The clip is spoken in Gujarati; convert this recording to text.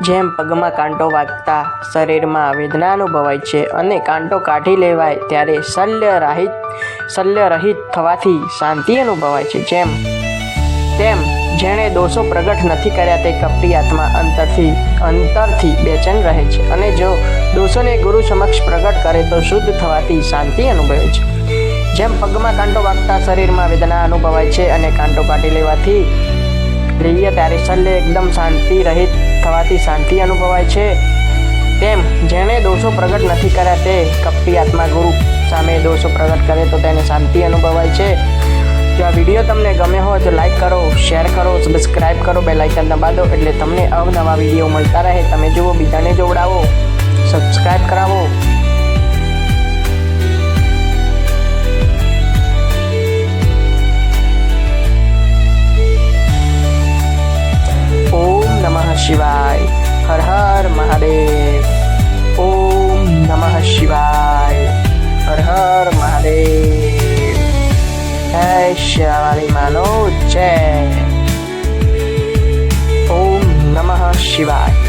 જેમ પગમાં કાંટો વાગતા શરીરમાં વેદના અનુભવાય છે અને કાંટો કાઢી લેવાય ત્યારે શલ્યરહિત થવાથી શાંતિ અનુભવાય છે, તેમ જેણે દોષો પ્રગટ નથી કર્યા તે કપટી આત્મા અંતરથી બેચેન રહે છે અને જો દોષોને ગુરુ સમક્ષ પ્રગટ કરે તો શુદ્ધ થવાથી શાંતિ અનુભવે છે. જેમ પગમાં કાંટો વાગતા શરીરમાં વેદના અનુભવાય છે અને કાંટો કાઢી લઈએ ત્યારે શલ્ય એકદમ શાંતિ રહિત થવાથી શાંતિ અનુભવાય છે, તેમ જેણે દોષો પ્રગટ નથી કર્યા તે કપટી આત્મા ગુરુ સામે દોષો પ્રગટ કરે તો તેને શાંતિ અનુભવાય છે. જો આ વિડીયો તમને ગમ્યો હોય તો લાઈક કરો, શેર કરો, સબસ્ક્રાઈબ કરો, બેલ આઇકન દબાવો એટલે તમને અવનવા વિડીયો મળતા રહે. તમે જુઓ, બીજાને જોડાવો, સબસ્ક્રાઈબ કરાવો. ઓમ નમઃ શિવાય. હર હર મહાદેવ. ઓમ નમઃ શિવાય. હર હર મહાદેવ. જય શિવાળી માનો જય. ઓમ નમઃ શિવાય.